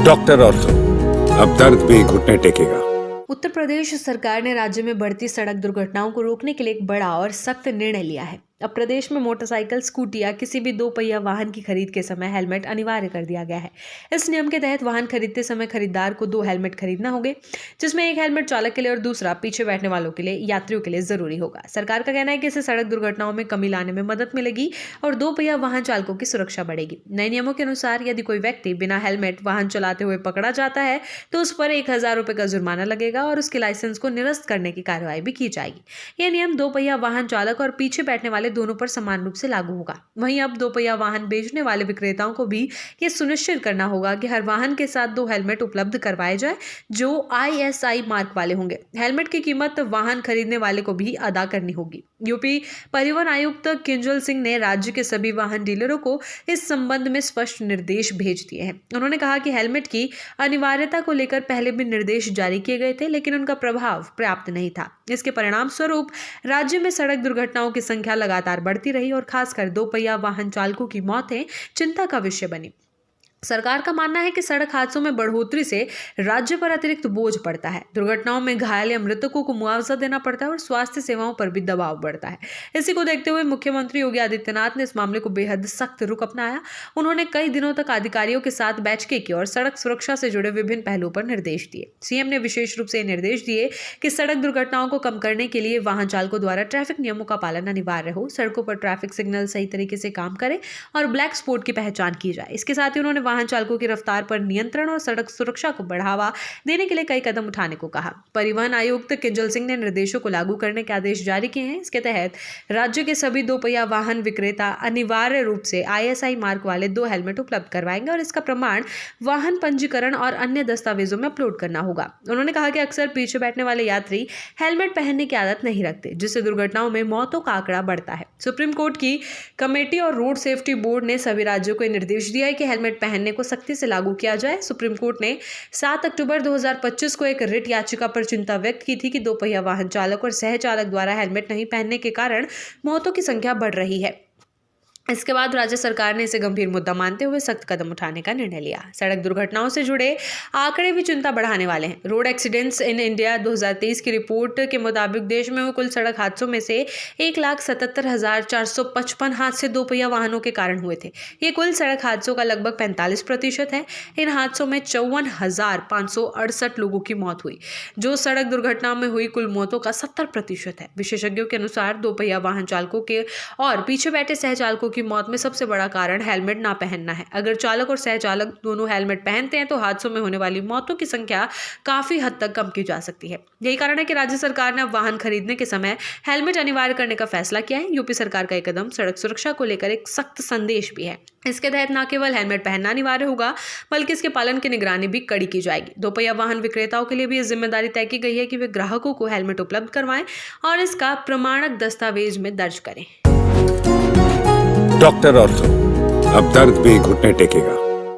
Doctor ortho, अब दर्द भी घुटने टेकेगा। उत्तर प्रदेश सरकार ने राज्य में बढ़ती सड़क दुर्घटनाओं को रोकने के लिए एक बड़ा और सख्त निर्णय लिया है। अब प्रदेश में मोटरसाइकिल, स्कूटी या किसी भी दो पहिया वाहन की खरीद के समय हेलमेट अनिवार्य कर दिया गया है। इस नियम के तहत वाहन खरीदते समय खरीदार को 2 हेलमेट खरीदना होंगे, जिसमें एक हेलमेट चालक के लिए और दूसरा पीछे बैठने वालों के लिए, यात्रियों के लिए जरूरी होगा। सरकार का कहना है कि इससे सड़क दुर्घटनाओं में कमी लाने में मदद मिलेगी और 2 पहिया वाहन चालकों की सुरक्षा बढ़ेगी। नए नियमों के अनुसार यदि कोई व्यक्ति बिना हेलमेट वाहन चलाते हुए पकड़ा जाता है तो उस पर 1000 रुपए का जुर्माना लगेगा और उसके लाइसेंस को निरस्त करने की कार्रवाई भी की जाएगी। यह नियम 2 पहिया वाहन चालक और पीछे बैठने वाले दोनों पर समान रूप से लागू होगा। वहीं अब 2 पहिया वाहन बेचने वाले विक्रेताओं को भी यह सुनिश्चित करना होगा कि हर वाहन के साथ 2 हेलमेट उपलब्ध करवाए जाए जो ISI मार्क वाले होंगे। हेलमेट की कीमत वाहन खरीदने वाले को भी अदा करनी होगी। यूपी परिवहन आयुक्त किंजल सिंह ने राज्य के सभी वाहन डीलरों को इस संबंध में स्पष्ट निर्देश भेज दिए हैं। उन्होंने कहा कि हेलमेट की अनिवार्यता को लेकर पहले भी निर्देश जारी किए गए थे, लेकिन उनका प्रभाव पर्याप्त नहीं था। इसके परिणाम स्वरूप राज्य में सड़क दुर्घटनाओं की संख्या लगातार बढ़ती रही और खासकर 2 पहिया वाहन चालकों की मौतें चिंता का विषय बनी। सरकार का मानना है कि सड़क हादसों में बढ़ोतरी से राज्य पर अतिरिक्त बोझ पड़ता है। दुर्घटनाओं में घायल या मृतकों को मुआवजा देना पड़ता है और स्वास्थ्य सेवाओं पर भी दबाव बढ़ता है। इसी को देखते हुए मुख्यमंत्री योगी आदित्यनाथ ने इस मामले को बेहद सख्त रुख अपनाया। उन्होंने कई दिनों तक अधिकारियों के साथ बैठकें की और सड़क सुरक्षा से जुड़े विभिन्न पहलुओं पर निर्देश दिए। सीएम ने विशेष रूप से निर्देश दिए कि सड़क दुर्घटनाओं को कम करने के लिए वाहन चालकों द्वारा ट्रैफिक नियमों का पालन अनिवार्य हो, सड़कों पर ट्रैफिक सिग्नल सही तरीके से काम करे और ब्लैक स्पॉट की पहचान की जाए। इसके साथ ही उन्होंने वाहन चालकों की रफ्तार पर नियंत्रण और सड़क सुरक्षा को बढ़ावा देने के लिए कई कदम उठाने को कहा। परिवहन आयुक्त किंजल सिंह ने निर्देशों को लागू करने के आदेश जारी किए हैं। इसके तहत राज्य के सभी 2 पहिया वाहन विक्रेता अनिवार्य रूप से ISI मार्क वाले 2 हेलमेट उपलब्ध करवाएंगे और इसका प्रमाण वाहन पंजीकरण और अन्य दस्तावेजों में अपलोड करना होगा। उन्होंने कहा कि अक्सर पीछे बैठने वाले यात्री हेलमेट पहनने की आदत नहीं रखते, जिससे दुर्घटनाओं में मौतों का आंकड़ा बढ़ता है। सुप्रीम कोर्ट की कमेटी और रोड सेफ्टी बोर्ड ने सभी राज्यों को निर्देश दिया है कि हेलमेट पहनने को सख्ती से लागू किया जाए। सुप्रीम कोर्ट ने 7 अक्टूबर 2025 को एक रिट याचिका पर चिंता व्यक्त की थी कि 2 पहिया वाहन चालक और सह चालक द्वारा हेलमेट नहीं पहनने के कारण मौतों की संख्या बढ़ रही है। इसके बाद राज्य सरकार ने इसे गंभीर मुद्दा मानते हुए सख्त कदम उठाने का निर्णय लिया। सड़क दुर्घटनाओं से जुड़े आंकड़े भी चिंता बढ़ाने वाले हैं। रोड एक्सीडेंट्स इन इंडिया 2023 की रिपोर्ट के मुताबिक देश में हुए कुल सड़क हादसों में से 1,77,455 हादसे 2 पहिया वाहनों के कारण हुए थे। ये कुल सड़क हादसों का लगभग 45% है। इन हादसों में 54,568 लोगों की मौत हुई, जो सड़क दुर्घटनाओं में हुई कुल मौतों का 70% है। विशेषज्ञों के अनुसार 2 पहिया वाहन चालकों के और पीछे बैठे सह चालकों की मौत में सबसे बड़ा कारण हेलमेट ना पहनना है। अगर चालक और सह चालक दोनों हेलमेट पहनते हैं तो हादसों में होने वाली मौतों की संख्या काफी हद तक कम की जा सकती है। यही कारण है कि राज्य सरकार ने अब वाहन खरीदने के समय हेलमेट अनिवार्य करने का फैसला किया है। यूपी सरकार का एक कदम सड़क सुरक्षा को लेकर एक सख्त संदेश भी है। इसके तहत न केवल हेलमेट पहनना अनिवार्य होगा, बल्कि इसके पालन की निगरानी भी कड़ी की जाएगी। 2 पहिया वाहन विक्रेताओं के लिए भी यह जिम्मेदारी तय की गई है कि वे ग्राहकों को हेलमेट उपलब्ध करवाएं और इसका प्रमाणक दस्तावेज में दर्ज करें। डॉक्टर ऑर्थो, अब दर्द भी घुटने टेकेगा।